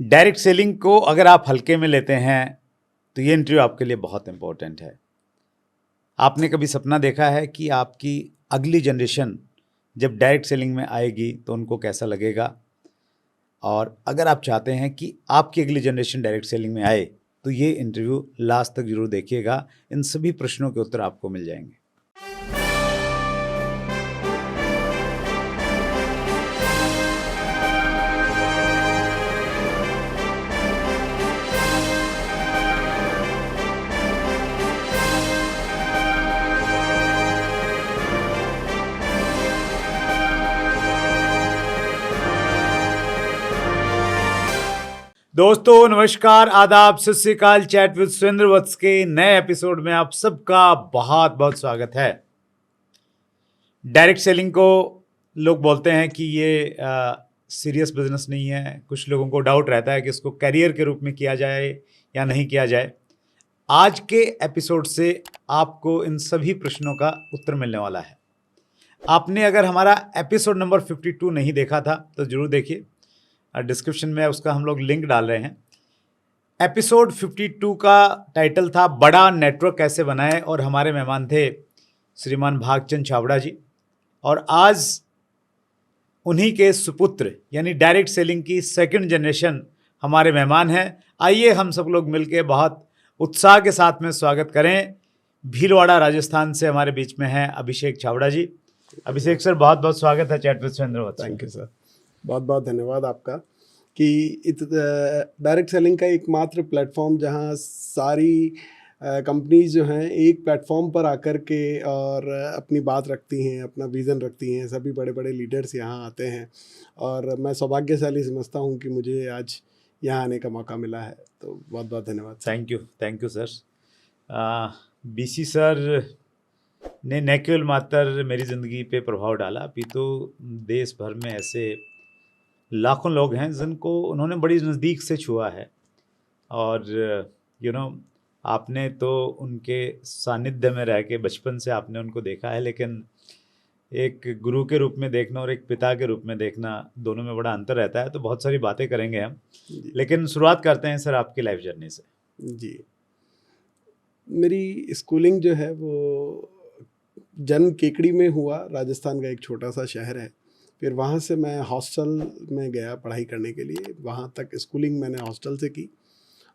Direct selling को अगर आप हल्के में लेते हैं तो ये इंटरव्यू आपके लिए बहुत इम्पोर्टेंट है। आपने कभी सपना देखा है कि आपकी अगली जनरेशन जब डायरेक्ट सेलिंग में आएगी तो उनको कैसा लगेगा? और अगर आप चाहते हैं कि आपकी अगली जनरेशन डायरेक्ट सेलिंग में आए तो ये इंटरव्यू लास्ट तक जरूर देखिएगा। इन सभी प्रश्नों के उत्तर आपको मिल जाएंगे। दोस्तों नमस्कार, आदाब, सत श्री अकाल। चैट विद सुरेंद्र वत्स के नए एपिसोड में आप सबका बहुत बहुत स्वागत है। डायरेक्ट सेलिंग को लोग बोलते हैं कि ये सीरियस बिजनेस नहीं है। कुछ लोगों को डाउट रहता है कि इसको करियर के रूप में किया जाए या नहीं किया जाए। आज के एपिसोड से आपको इन सभी प्रश्नों का उत्तर मिलने वाला है। आपने अगर हमारा एपिसोड नंबर 52 नहीं देखा था तो जरूर देखिए, डिस्क्रिप्शन में उसका हम लोग लिंक डाल रहे हैं। एपिसोड 52 का टाइटल था बड़ा नेटवर्क कैसे बनाएं और हमारे मेहमान थे श्रीमान भागचंद छाबड़ा जी। और आज उन्हीं के सुपुत्र यानी डायरेक्ट सेलिंग की सेकंड जनरेशन हमारे मेहमान हैं। आइए हम सब लोग मिलकर बहुत उत्साह के साथ में स्वागत करें। भीलवाड़ा राजस्थान से हमारे बीच में हैं अभिषेक छाबड़ा जी। अभिषेक सर, बहुत बहुत स्वागत है chat with Surendra Vats. Thank you sir, बहुत बहुत धन्यवाद आपका कि डायरेक्ट सेलिंग का एकमात्र प्लेटफॉर्म जहां सारी कंपनीज जो हैं एक प्लेटफॉर्म पर आकर के और अपनी बात रखती हैं, अपना विज़न रखती हैं। सभी बड़े बड़े लीडर्स यहाँ आते हैं और मैं सौभाग्यशाली समझता हूँ कि मुझे आज यहाँ आने का मौका मिला है। तो बहुत बहुत धन्यवाद। Thank you sir. BC sir ने न केवल मात्र मेरी ज़िंदगी पे प्रभाव डाला, अपितु देश भर में ऐसे लाखों लोग हैं जिनको उन्होंने बड़ी नज़दीक से छुआ है। और आपने तो उनके सानिध्य में रह के बचपन से आपने उनको देखा है, लेकिन एक गुरु के रूप में देखना और एक पिता के रूप में देखना, दोनों में बड़ा अंतर रहता है। तो बहुत सारी बातें करेंगे हम, लेकिन शुरुआत करते हैं सर आपकी लाइफ जर्नी से। जी, मेरी स्कूलिंग जो है वो जन्म केकड़ी में हुआ। राजस्थान का एक छोटा सा शहर है। फिर वहाँ से मैं हॉस्टल में गया पढ़ाई करने के लिए। वहाँ तक स्कूलिंग मैंने हॉस्टल से की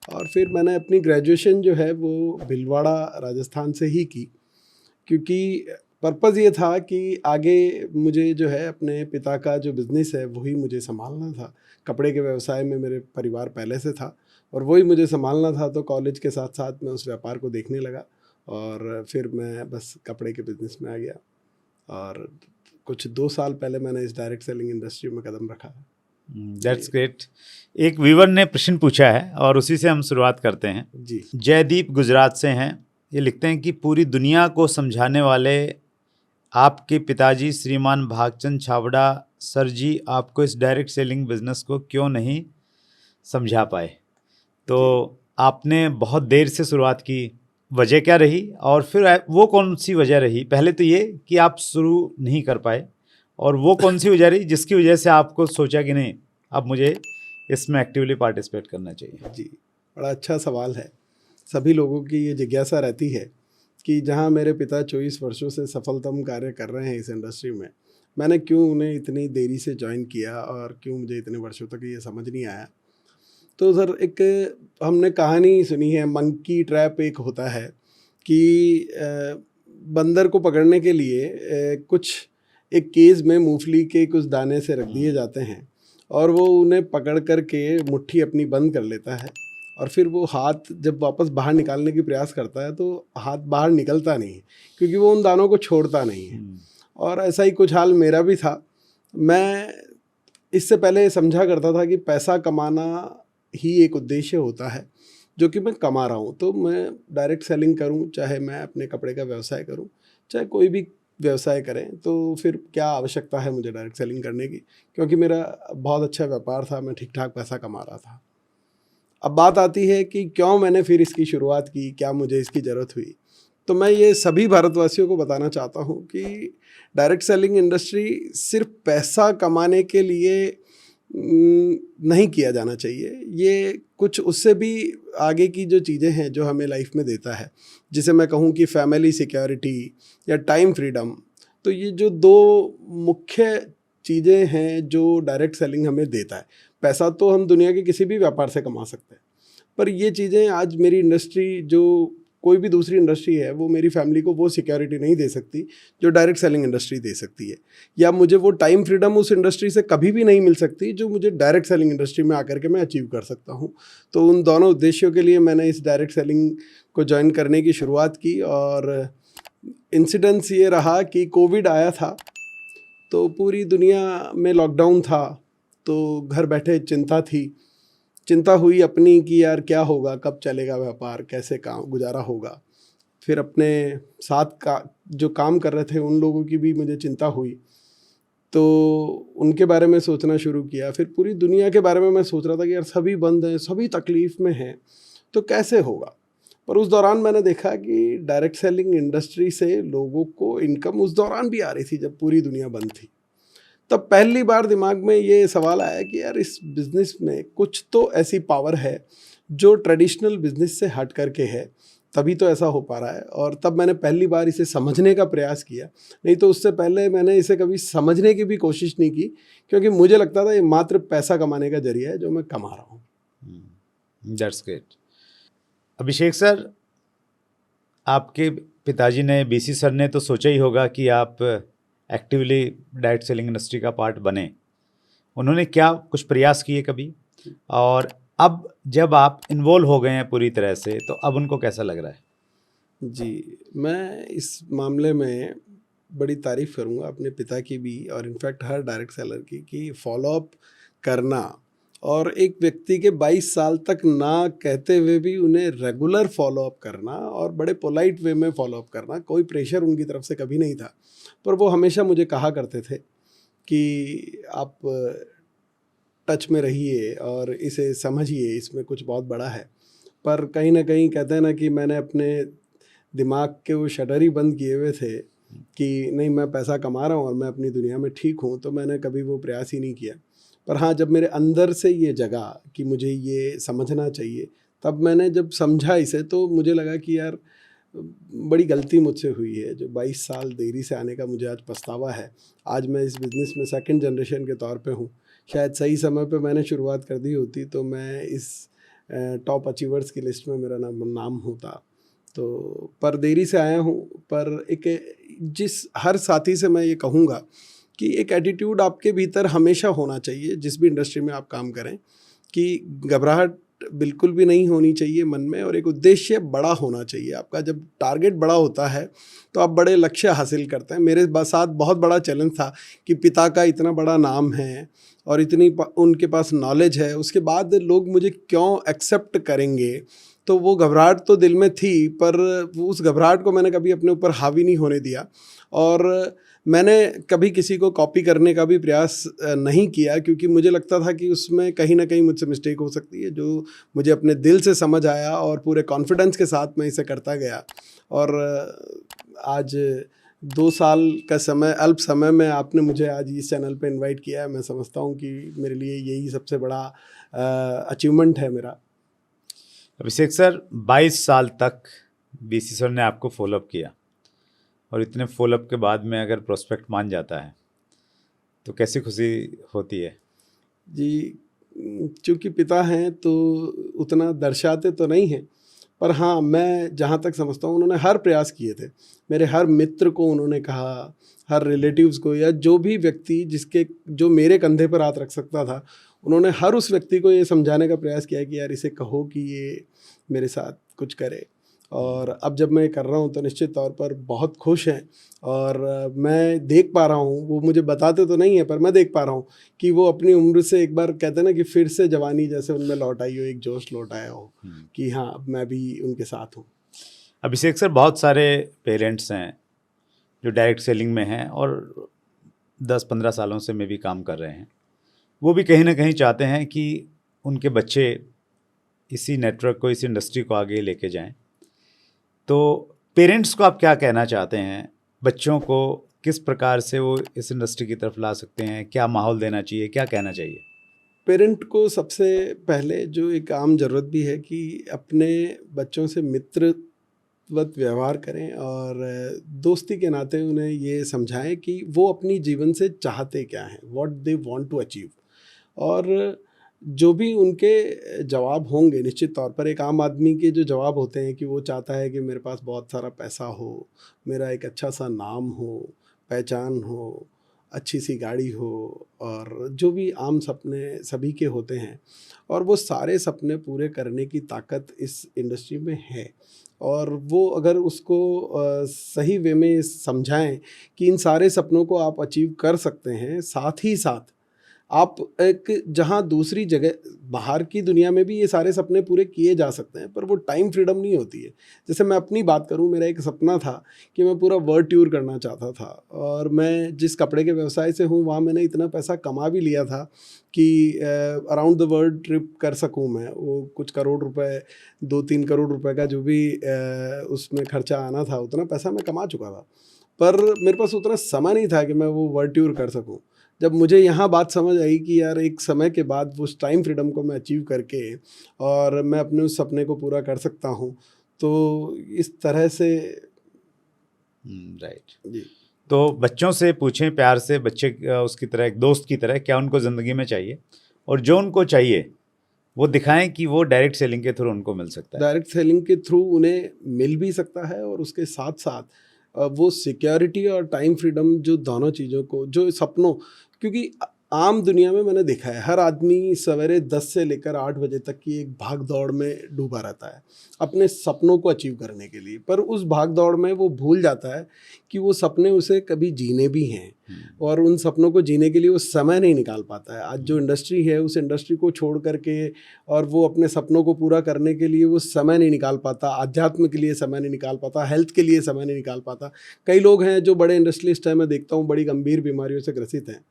और फिर मैंने अपनी ग्रेजुएशन जो है वो भीलवाड़ा राजस्थान से ही की, क्योंकि पर्पज़ ये था कि आगे मुझे जो है अपने पिता का जो बिज़नेस है वही मुझे संभालना था। कपड़े के व्यवसाय में मेरे परिवार पहले से था और वही मुझे संभालना था। तो कॉलेज के साथ साथ मैं उस व्यापार को देखने लगा और फिर मैं बस कपड़े के बिज़नेस में आ गया। और कुछ 2 साल पहले मैंने इस डायरेक्ट सेलिंग इंडस्ट्री में कदम रखा है। That's great. एक व्यूअर ने प्रश्न पूछा है और उसी से हम शुरुआत करते हैं। जी, जयदीप गुजरात से हैं। ये लिखते हैं कि पूरी दुनिया को समझाने वाले आपके पिताजी श्रीमान भागचंद छाबड़ा सर जी आपको इस डायरेक्ट सेलिंग बिजनेस को क्यों नहीं समझा पाए? तो आपने बहुत देर से शुरुआत की, वजह क्या रही और फिर वो कौन सी वजह रही? पहले तो ये कि आप शुरू नहीं कर पाए, और वो कौन सी वजह रही जिसकी वजह से आपको सोचा कि नहीं अब मुझे इसमें एक्टिवली पार्टिसिपेट करना चाहिए? जी, बड़ा अच्छा सवाल है। सभी लोगों की ये जिज्ञासा रहती है कि जहां मेरे पिता 24 वर्षों से सफलतम कार्य कर रहे हैं इस इंडस्ट्री में, मैंने क्यों उन्हें इतनी देरी से ज्वाइन किया और क्यों मुझे इतने वर्षों तक ये समझ नहीं आया। तो सर, एक हमने कहानी सुनी है, मंकी ट्रैप एक होता है कि बंदर को पकड़ने के लिए कुछ एक केज में मूंगफली के कुछ दाने से रख दिए जाते हैं और वो उन्हें पकड़ कर के मुट्ठी अपनी बंद कर लेता है और फिर वो हाथ जब वापस बाहर निकालने की प्रयास करता है तो हाथ बाहर निकलता नहीं है, क्योंकि वो उन दानों को छोड़ता नहीं है। और ऐसा ही कुछ हाल मेरा भी था। मैं इससे पहले समझा करता था कि पैसा कमाना ही एक उद्देश्य होता है जो कि मैं कमा रहा हूँ। तो मैं डायरेक्ट सेलिंग करूँ, चाहे मैं अपने कपड़े का व्यवसाय करूँ, चाहे कोई भी व्यवसाय करें, तो फिर क्या आवश्यकता है मुझे डायरेक्ट सेलिंग करने की, क्योंकि मेरा बहुत अच्छा व्यापार था, मैं ठीक ठाक पैसा कमा रहा था। अब बात आती है कि क्यों मैंने फिर इसकी शुरुआत की, क्या मुझे इसकी ज़रूरत हुई। तो मैं ये सभी भारतवासियों को बताना चाहता हूँ कि डायरेक्ट सेलिंग इंडस्ट्री सिर्फ पैसा कमाने के लिए नहीं किया जाना चाहिए। ये कुछ उससे भी आगे की जो चीज़ें हैं जो हमें लाइफ में देता है, जिसे मैं कहूँ कि फैमिली सिक्योरिटी या टाइम फ्रीडम, तो ये जो दो मुख्य चीज़ें हैं जो डायरेक्ट सेलिंग हमें देता है। पैसा तो हम दुनिया के किसी भी व्यापार से कमा सकते हैं, पर ये चीज़ें आज मेरी इंडस्ट्री, जो कोई भी दूसरी इंडस्ट्री है, वो मेरी फैमिली को वो सिक्योरिटी नहीं दे सकती जो डायरेक्ट सेलिंग इंडस्ट्री दे सकती है, या मुझे वो टाइम फ्रीडम उस इंडस्ट्री से कभी भी नहीं मिल सकती जो मुझे डायरेक्ट सेलिंग इंडस्ट्री में आकर के मैं अचीव कर सकता हूँ। तो उन दोनों उद्देश्यों के लिए मैंने इस डायरेक्ट सेलिंग को ज्वाइन करने की शुरुआत की। और इंसिडेंस ये रहा कि कोविड आया था, तो पूरी दुनिया में लॉकडाउन था, तो घर बैठे चिंता हुई अपनी कि यार क्या होगा, कब चलेगा व्यापार, कैसे काम गुजारा होगा। फिर अपने साथ का जो काम कर रहे थे उन लोगों की भी मुझे चिंता हुई, तो उनके बारे में सोचना शुरू किया। फिर पूरी दुनिया के बारे में मैं सोच रहा था कि यार सभी बंद हैं, सभी तकलीफ़ में हैं, तो कैसे होगा। पर उस दौरान मैंने देखा कि डायरेक्ट सेलिंग इंडस्ट्री से लोगों को इनकम उस दौरान भी आ रही थी जब पूरी दुनिया बंद थी। तब पहली बार दिमाग में ये सवाल आया कि यार इस बिज़नेस में कुछ तो ऐसी पावर है जो ट्रेडिशनल बिज़नेस से हट करके है, तभी तो ऐसा हो पा रहा है। और तब मैंने पहली बार इसे समझने का प्रयास किया, नहीं तो उससे पहले मैंने इसे कभी समझने की भी कोशिश नहीं की, क्योंकि मुझे लगता था ये मात्र पैसा कमाने का जरिया है जो मैं कमा रहा हूँ। That's great. अभिषेक सर, आपके पिताजी ने, बीसी सर ने तो सोचा ही होगा कि आप एक्टिवली डायरेक्ट सेलिंग इंडस्ट्री का पार्ट बने। उन्होंने क्या कुछ प्रयास किए कभी? और अब जब आप इन्वॉल्व हो गए हैं पूरी तरह से, तो अब उनको कैसा लग रहा है? जी, मैं इस मामले में बड़ी तारीफ़ करूँगा अपने पिता की भी, और इनफैक्ट हर डायरेक्ट सेलर की, कि फॉलोअप करना और एक व्यक्ति के 22 साल तक ना कहते हुए भी उन्हें रेगुलर फॉलोअप करना और बड़े पोलाइट वे में फॉलोअप करना। कोई प्रेशर उनकी तरफ से कभी नहीं था, पर वो हमेशा मुझे कहा करते थे कि आप टच में रहिए और इसे समझिए, इसमें कुछ बहुत बड़ा है। पर कहीं न कहीं कहते हैं ना कि मैंने अपने दिमाग के वो शटर ही बंद किए हुए थे कि नहीं, मैं पैसा कमा रहा हूँ और मैं अपनी दुनिया में ठीक हूँ, तो मैंने कभी वो प्रयास ही नहीं किया। पर हाँ, जब मेरे अंदर से ये जगा कि मुझे ये समझना चाहिए, तब मैंने जब समझा इसे, तो मुझे लगा कि यार बड़ी गलती मुझसे हुई है, जो 22 साल देरी से आने का मुझे आज पछतावा है। आज मैं इस बिज़नेस में सेकंड जनरेशन के तौर पे हूँ। शायद सही समय पे मैंने शुरुआत कर दी होती तो मैं इस टॉप अचीवर्स की लिस्ट में मेरा नाम होता। तो पर देरी से आया हूँ। पर एक जिस हर साथी से मैं ये कहूँगा कि एक एटीट्यूड आपके भीतर हमेशा होना चाहिए, जिस भी इंडस्ट्री में आप काम करें, कि घबराहट बिल्कुल भी नहीं होनी चाहिए मन में, और एक उद्देश्य बड़ा होना चाहिए आपका। जब टारगेट बड़ा होता है तो आप बड़े लक्ष्य हासिल करते हैं। मेरे साथ बहुत बड़ा चैलेंज था कि पिता का इतना बड़ा नाम है और इतनी उनके पास नॉलेज है, उसके बाद लोग मुझे क्यों एक्सेप्ट करेंगे। तो वो घबराहट तो दिल में थी, पर उस घबराहट को मैंने कभी अपने ऊपर हावी नहीं होने दिया, और मैंने कभी किसी को कॉपी करने का भी प्रयास नहीं किया, क्योंकि मुझे लगता था कि उसमें कहीं ना कहीं मुझसे मिस्टेक हो सकती है। जो मुझे अपने दिल से समझ आया और पूरे कॉन्फिडेंस के साथ मैं इसे करता गया, और आज 2 साल का समय, अल्प समय में आपने मुझे आज इस चैनल पे इनवाइट किया है। मैं समझता हूँ कि मेरे लिए यही सबसे बड़ा अचीवमेंट है मेरा। अभिषेक सर, 22 साल तक बीसी सर ने आपको फॉलोअप किया, और इतने फॉलोअप के बाद में अगर प्रोस्पेक्ट मान जाता है तो कैसी खुशी होती है? जी, चूँकि पिता हैं तो उतना दर्शाते तो नहीं हैं, पर हाँ, मैं जहाँ तक समझता हूँ उन्होंने हर प्रयास किए थे। मेरे हर मित्र को उन्होंने कहा, हर रिलेटिव्स को, या जो भी व्यक्ति जो मेरे कंधे पर हाथ रख सकता था, उन्होंने हर उस व्यक्ति को ये समझाने का प्रयास किया कि यार इसे कहो कि ये मेरे साथ कुछ करे। और अब जब मैं कर रहा हूँ तो निश्चित तौर पर बहुत खुश हैं, और मैं देख पा रहा हूँ, वो मुझे बताते तो नहीं है पर मैं देख पा रहा हूँ कि वो अपनी उम्र से एक बार, कहते हैं ना कि फिर से जवानी जैसे उनमें लौट आई हो, एक जोश लौट आया हो कि हाँ, अब मैं भी उनके साथ हूँ। अभिषेक सर, बहुत सारे पेरेंट्स हैं जो डायरेक्ट सेलिंग में हैं और 10-15 सालों से में भी काम कर रहे हैं। वो भी कहीं ना कहीं चाहते हैं कि उनके बच्चे इसी नेटवर्क को, इसी इंडस्ट्री को आगे लेके जाएं। तो पेरेंट्स को आप क्या कहना चाहते हैं? बच्चों को किस प्रकार से वो इस इंडस्ट्री की तरफ ला सकते हैं? क्या माहौल देना चाहिए? क्या कहना चाहिए? पेरेंट को सबसे पहले जो एक आम ज़रूरत भी है कि अपने बच्चों से मित्रवत व्यवहार करें और दोस्ती के नाते उन्हें ये समझाएं कि वो अपनी जीवन से चाहते क्या हैं, what they want to achieve. और जो भी उनके जवाब होंगे, निश्चित तौर पर एक आम आदमी के जो जवाब होते हैं कि वो चाहता है कि मेरे पास बहुत सारा पैसा हो, मेरा एक अच्छा सा नाम हो, पहचान हो, अच्छी सी गाड़ी हो, और जो भी आम सपने सभी के होते हैं, और वो सारे सपने पूरे करने की ताकत इस इंडस्ट्री में है। और वो अगर उसको सही वे में समझाएं कि इन सारे सपनों को आप अचीव कर सकते हैं, साथ ही साथ आप एक जहाँ दूसरी जगह बाहर की दुनिया में भी ये सारे सपने पूरे किए जा सकते हैं, पर वो टाइम फ्रीडम नहीं होती है। जैसे मैं अपनी बात करूँ, मेरा एक सपना था कि मैं पूरा वर्ल्ड टूर करना चाहता था, और मैं जिस कपड़े के व्यवसाय से हूँ वहाँ मैंने इतना पैसा कमा भी लिया था कि अराउंड द वर्ल्ड ट्रिप कर सकूँ मैं। वो कुछ करोड़ रुपए, 2-3 करोड़ रुपए का जो भी उसमें खर्चा आना था, उतना पैसा मैं कमा चुका था, पर मेरे पास उतना समय नहीं था कि मैं वो वर्ल्ड टूर कर सकूँ। जब मुझे यहाँ बात समझ आई कि यार एक समय के बाद उस टाइम फ्रीडम को मैं अचीव करके और मैं अपने उस सपने को पूरा कर सकता हूँ, तो इस तरह से। राइट। जी। तो बच्चों से पूछें प्यार से, बच्चे उसकी तरह, एक दोस्त की तरह, क्या उनको ज़िंदगी में चाहिए, और जो उनको चाहिए वो दिखाएं कि वो डायरेक्ट सेलिंग के थ्रू उनको मिल सकता है। डायरेक्ट सेलिंग के थ्रू उन्हें मिल भी सकता है, और उसके साथ साथ वो सिक्योरिटी और टाइम फ्रीडम, जो दोनों चीज़ों को, जो सपनों, क्योंकि आम दुनिया में मैंने देखा है हर आदमी सवेरे 10 से लेकर 8 बजे तक की एक भाग दौड़ में डूबा रहता है अपने सपनों को अचीव करने के लिए, पर उस भाग दौड़ में वो भूल जाता है कि वो सपने उसे कभी जीने भी हैं, और उन सपनों को जीने के लिए वो समय नहीं निकाल पाता है। आज जो इंडस्ट्री है, उस इंडस्ट्री को छोड़ करके और वो अपने सपनों को पूरा करने के लिए वो समय नहीं निकाल पाता, आध्यात्म के लिए समय नहीं निकाल पाता, हेल्थ के लिए समय नहीं निकाल पाता। कई लोग हैं जो बड़े इंडस्ट्रियलिस्ट हैं, मैं देखता हूँ, बड़ी गंभीर बीमारियों से ग्रसित हैं,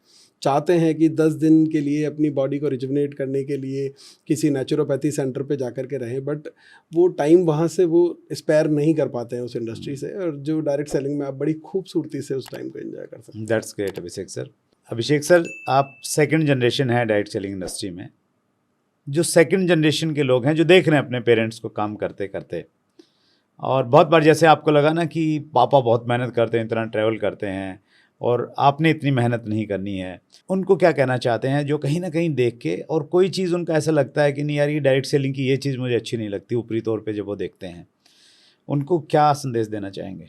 चाहते हैं कि 10 दिन के लिए अपनी बॉडी को रिजुवनेट करने के लिए किसी नेचुरोपैथी सेंटर पे जाकर के रहें, बट वो टाइम वहाँ से वो स्पेयर नहीं कर पाते हैं उस इंडस्ट्री से, और जो डायरेक्ट सेलिंग में आप बड़ी खूबसूरती से उस टाइम को एंजॉय कर सकते हैं। That's great Abhishek sir. Abhishek sir, आप सेकंड जनरेशन है डायरेक्ट सेलिंग इंडस्ट्री में। जो सेकंड जनरेशन के लोग हैं, जो देख रहे हैं अपने पेरेंट्स को काम करते करते, और बहुत बार जैसे आपको लगा ना कि पापा बहुत मेहनत करते हैं, इतना ट्रैवल करते हैं, और आपने इतनी मेहनत नहीं करनी है, उनको क्या कहना चाहते हैं जो कहीं ना कहीं देख के, और कोई चीज़ उनका ऐसा लगता है कि नहीं यार ये डायरेक्ट सेलिंग की ये चीज़ मुझे अच्छी नहीं लगती, ऊपरी तौर पे जब वो देखते हैं, उनको क्या संदेश देना चाहेंगे?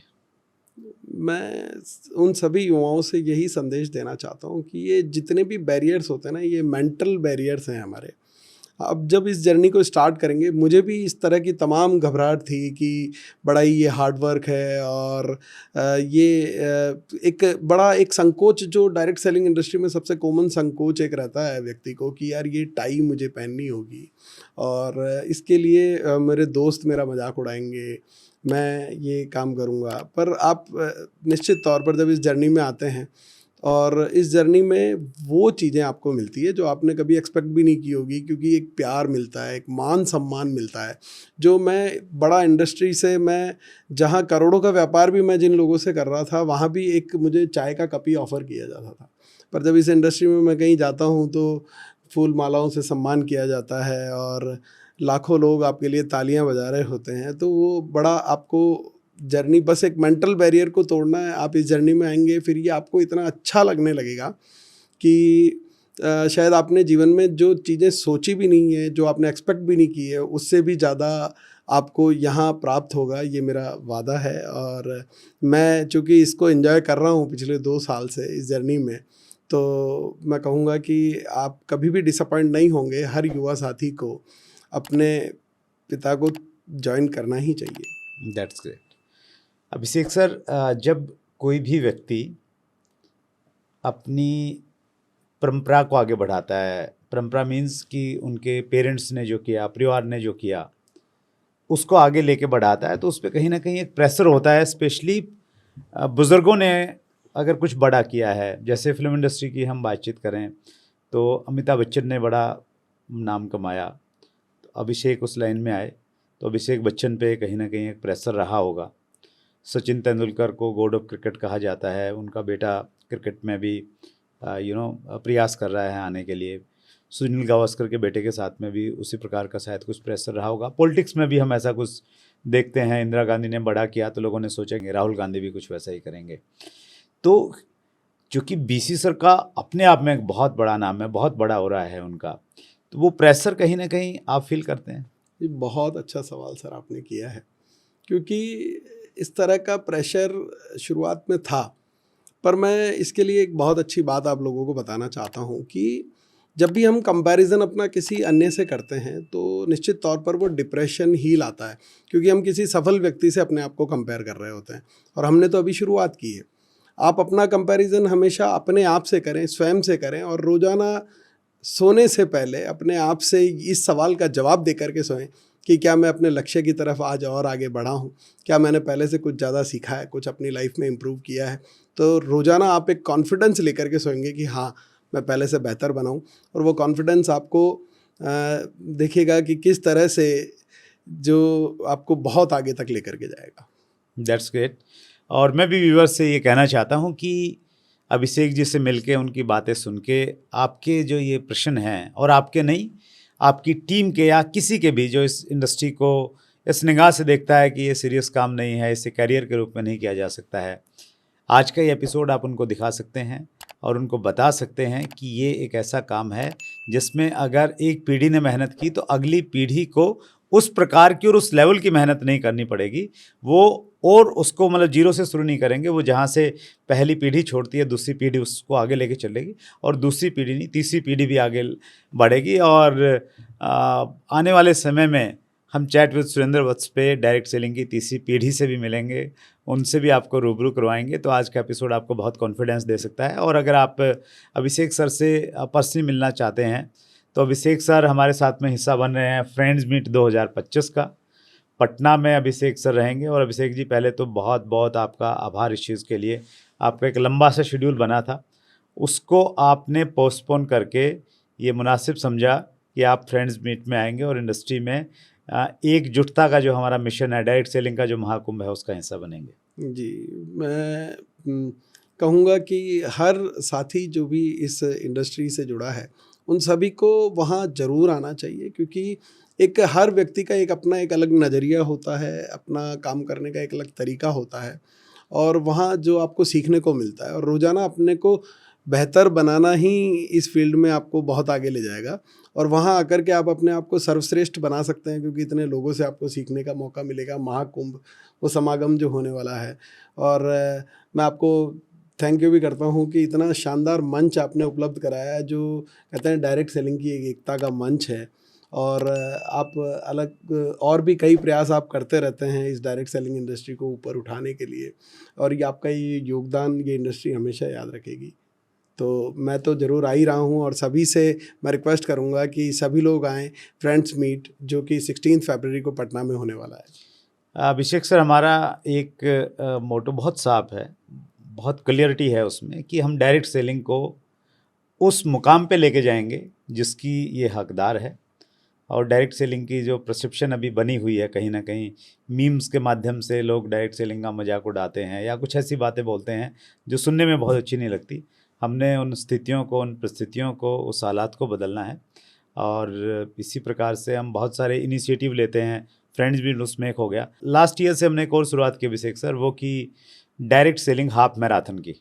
मैं उन सभी युवाओं से यही संदेश देना चाहता हूँ कि ये जितने भी बैरियर्स होते हैं ना, ये मेंटल बैरियर्स हैं हमारे। अब जब इस जर्नी को स्टार्ट करेंगे, मुझे भी इस तरह की तमाम घबराहट थी कि बड़ा ही ये हार्ड वर्क है, और एक बड़ा एक संकोच, जो डायरेक्ट सेलिंग इंडस्ट्री में सबसे कॉमन संकोच एक रहता है व्यक्ति को, कि यार ये टाई मुझे पहननी होगी, और इसके लिए मेरे दोस्त मेरा मजाक उड़ाएंगे, मैं ये काम करूँगा। पर आप निश्चित तौर पर जब इस जर्नी में आते हैं, और इस जर्नी में वो चीज़ें आपको मिलती है जो आपने कभी एक्सपेक्ट भी नहीं की होगी, क्योंकि एक प्यार मिलता है, एक मान सम्मान मिलता है। जो मैं बड़ा इंडस्ट्री से, मैं जहाँ करोड़ों का व्यापार भी मैं जिन लोगों से कर रहा था, वहाँ भी एक मुझे चाय का कप ही ऑफ़र किया जाता था, पर जब इस इंडस्ट्री में मैं कहीं जाता हूँ तो फूल मालाओं से सम्मान किया जाता है, और लाखों लोग आपके लिए तालियां बजा रहे होते हैं। तो वो बड़ा आपको जर्नी, बस एक मेंटल बैरियर को तोड़ना है। आप इस जर्नी में आएंगे, फिर ये आपको इतना अच्छा लगने लगेगा कि शायद आपने जीवन में जो चीज़ें सोची भी नहीं है, जो आपने एक्सपेक्ट भी नहीं की है, उससे भी ज़्यादा आपको यहाँ प्राप्त होगा, ये मेरा वादा है। और मैं चूँकि इसको एंजॉय कर रहा हूँ पिछले 2 साल से इस जर्नी में, तो मैं कहूँगा कि आप कभी भी डिसअपॉइंट नहीं होंगे। हर युवा साथी को अपने पिता को जॉइन करना ही चाहिए। That's great. अभिषेक सर, जब कोई भी व्यक्ति अपनी परंपरा को आगे बढ़ाता है, परंपरा मीन्स कि उनके पेरेंट्स ने जो किया, परिवार ने जो किया, उसको आगे लेके बढ़ाता है, तो उस पर कहीं ना कहीं एक प्रेशर होता है। स्पेशली बुज़ुर्गों ने अगर कुछ बड़ा किया है, जैसे फिल्म इंडस्ट्री की हम बातचीत करें तो अमिताभ बच्चन ने बड़ा नाम कमाया, तो अभिषेक उस लाइन में आए, तो अभिषेक बच्चन पे कहीं ना कहीं एक प्रेशर रहा होगा। सचिन तेंदुलकर को गॉड ऑफ क्रिकेट कहा जाता है, उनका बेटा क्रिकेट में भी प्रयास कर रहा है आने के लिए। सुनील गावस्कर के बेटे के साथ में भी उसी प्रकार का शायद कुछ प्रेशर रहा होगा। पॉलिटिक्स में भी हम ऐसा कुछ देखते हैं, इंदिरा गांधी ने बड़ा किया तो लोगों ने सोचा कि राहुल गांधी भी कुछ वैसा ही करेंगे। तो चूँकि बीसी सर का अपने आप में एक बहुत बड़ा नाम है, बहुत बड़ा हो रहा है उनका, तो वो प्रेशर कहीं ना कहीं आप फील करते हैं? ये बहुत अच्छा सवाल सर आपने किया है, क्योंकि इस तरह का प्रेशर शुरुआत में था, पर मैं इसके लिए एक बहुत अच्छी बात आप लोगों को बताना चाहता हूँ कि जब भी हम कंपैरिजन अपना किसी अन्य से करते हैं तो निश्चित तौर पर वो डिप्रेशन ही लाता है, क्योंकि हम किसी सफल व्यक्ति से अपने आप को कंपेयर कर रहे होते हैं और हमने तो अभी शुरुआत की है। आप अपना कंपैरिजन हमेशा अपने आप से करें, स्वयं से करें, और रोज़ाना सोने से पहले अपने आप से इस सवाल का जवाब दे करके सोएं कि क्या मैं अपने लक्ष्य की तरफ आज और आगे बढ़ा हूँ, क्या मैंने पहले से कुछ ज़्यादा सीखा है, कुछ अपनी लाइफ में इम्प्रूव किया है। तो रोज़ाना आप एक कॉन्फिडेंस लेकर के सोएंगे कि हाँ, मैं पहले से बेहतर बनाऊँ, और वो कॉन्फिडेंस आपको देखिएगा कि किस तरह से जो आपको बहुत आगे तक लेकर के जाएगा। That's great. और मैं भी व्यूअर्स से ये कहना चाहता हूँ कि अभिषेक जी से मिलके, उनकी बातें सुन के, आपके जो ये प्रश्न हैं, और आपके नहीं, आपकी टीम के या किसी के भी जो इस इंडस्ट्री को इस निगाह से देखता है कि ये सीरियस काम नहीं है, इसे करियर के रूप में नहीं किया जा सकता है, आज का ये एपिसोड आप उनको दिखा सकते हैं और उनको बता सकते हैं कि ये एक ऐसा काम है जिसमें अगर एक पीढ़ी ने मेहनत की तो अगली पीढ़ी को उस प्रकार की और उस लेवल की मेहनत नहीं करनी पड़ेगी। वो और उसको मतलब जीरो से शुरू नहीं करेंगे। वो जहाँ से पहली पीढ़ी छोड़ती है, दूसरी पीढ़ी उसको आगे लेके चलेगी, और दूसरी पीढ़ी नहीं, तीसरी पीढ़ी भी आगे बढ़ेगी। और आने वाले समय में हम चैट विद सुरेंद्र वत्स पे डायरेक्ट सेलिंग की तीसरी पीढ़ी से भी मिलेंगे, उनसे भी आपको रूबरू करवाएंगे। तो आज का एपिसोड आपको बहुत कॉन्फिडेंस दे सकता है। और अगर आप अभिषेक सर से पर्सनली मिलना चाहते हैं तो अभिषेक सर हमारे साथ में हिस्सा बन रहे हैं फ्रेंड्स मीट 2025 का। पटना में अभिषेक सर रहेंगे। और अभिषेक जी, पहले तो बहुत बहुत आपका आभार इस चीज़ के लिए। आपका एक लंबा सा शेड्यूल बना था, उसको आपने पोस्टपोन करके ये मुनासिब समझा कि आप फ्रेंड्स मीट में आएंगे और इंडस्ट्री में एकजुटता का जो हमारा मिशन है, डायरेक्ट सेलिंग का जो महाकुंभ है, उसका हिस्सा बनेंगे। जी, मैं कहूँगा कि हर साथी जो भी इस इंडस्ट्री से जुड़ा है, उन सभी को वहाँ ज़रूर आना चाहिए, क्योंकि एक हर व्यक्ति का एक अपना एक अलग नज़रिया होता है, अपना काम करने का एक अलग तरीका होता है, और वहाँ जो आपको सीखने को मिलता है और रोज़ाना अपने को बेहतर बनाना ही इस फील्ड में आपको बहुत आगे ले जाएगा। और वहाँ आकर के आप अपने आप को सर्वश्रेष्ठ बना सकते हैं, क्योंकि इतने लोगों से आपको सीखने का मौका मिलेगा। महाकुंभ, वो समागम जो होने वाला है, और मैं आपको थैंक यू भी करता हूँ कि इतना शानदार मंच आपने उपलब्ध कराया है, जो कहते हैं डायरेक्ट सेलिंग की एक एकता का मंच है। और आप अलग और भी कई प्रयास आप करते रहते हैं इस डायरेक्ट सेलिंग इंडस्ट्री को ऊपर उठाने के लिए, और ये आपका ये योगदान ये इंडस्ट्री हमेशा याद रखेगी। तो मैं तो ज़रूर आ ही रहा हूँ, और सभी से मैं रिक्वेस्ट करूँगा कि सभी लोग आएँ फ्रेंड्स मीट, जो कि 16 फरवरी को पटना में होने वाला है। अभिषेक सर, हमारा एक मोटो बहुत साफ है, बहुत क्लियरिटी है उसमें कि हम डायरेक्ट सेलिंग को उस मुकाम पे लेके जाएंगे जिसकी ये हकदार है। और डायरेक्ट सेलिंग की जो परसेप्शन अभी बनी हुई है, कहीं ना कहीं मीम्स के माध्यम से लोग डायरेक्ट सेलिंग का मजाक उड़ाते हैं या कुछ ऐसी बातें बोलते हैं जो सुनने में बहुत अच्छी नहीं लगती। हमने उन स्थितियों को, उन परिस्थितियों को, उस हालात को बदलना है। और इसी प्रकार से हम बहुत सारे इनिशिएटिव लेते हैं। फ्रेंड्स भी उसमें एक हो गया। लास्ट ईयर से हमने एक और शुरुआत की अभिषेक सर, वो कि डायरेक्ट सेलिंग हाफ मैराथन की।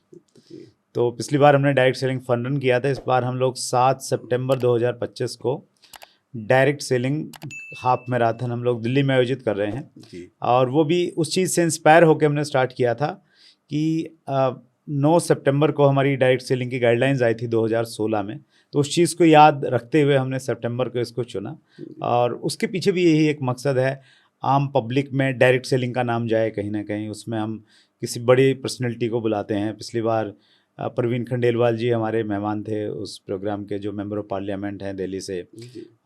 तो पिछली बार हमने डायरेक्ट सेलिंग फन रन किया था, इस बार हम लोग 7 सितंबर 2025 को डायरेक्ट सेलिंग हाफ मैराथन हम लोग दिल्ली में आयोजित कर रहे हैं जी। और वो भी उस चीज़ से इंस्पायर होकर हमने स्टार्ट किया था कि 9 सितंबर को हमारी डायरेक्ट सेलिंग की गाइडलाइंस आई थी 2016 में, तो उस चीज़ को याद रखते हुए हमने सितंबर को इसको चुना। और उसके पीछे भी यही एक मकसद है, आम पब्लिक में डायरेक्ट सेलिंग का नाम जाए कहीं ना कहीं। उसमें हम किसी बड़ी पर्सनैलिटी को बुलाते हैं। पिछली बार प्रवीण खंडेलवाल जी हमारे मेहमान थे उस प्रोग्राम के, जो मेंबर ऑफ पार्लियामेंट हैं दिल्ली से।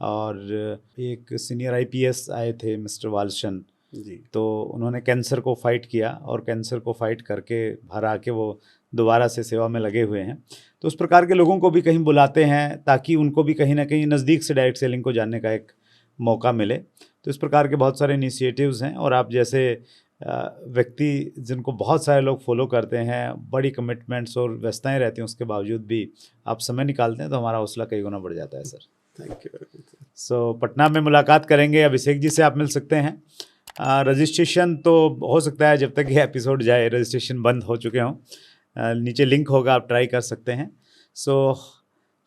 और एक सीनियर आईपीएस आए थे मिस्टर वालशन जी, तो उन्होंने कैंसर को फाइट किया और कैंसर को फाइट करके बाहर आके वो दोबारा से सेवा में लगे हुए हैं। तो उस प्रकार के लोगों को भी कहीं बुलाते हैं ताकि उनको भी कहीं ना कहीं नज़दीक से डायरेक्ट सेलिंग को जानने का एक मौका मिले। तो इस प्रकार के बहुत सारे इनिशिएटिव्स हैं और आप जैसे व्यक्ति जिनको बहुत सारे लोग फॉलो करते हैं, बड़ी कमिटमेंट्स और व्यस्तताएं रहती हैं, उसके बावजूद भी आप समय निकालते हैं, तो हमारा हौसला कई गुना बढ़ जाता है sir. Thank you very much. So Patna में मुलाकात करेंगे। अभिषेक जी से आप मिल सकते हैं। रजिस्ट्रेशन तो हो सकता है जब तक ये एपिसोड जाए रजिस्ट्रेशन बंद हो चुके हों। नीचे लिंक होगा, आप ट्राई कर सकते हैं। सो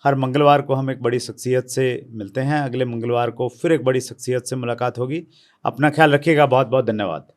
हर मंगलवार को हम एक बड़ी शख्सियत से मिलते हैं। अगले मंगलवार को फिर एक बड़ी शख्सियत से मुलाकात होगी। अपना ख्याल रखिएगा। बहुत बहुत धन्यवाद।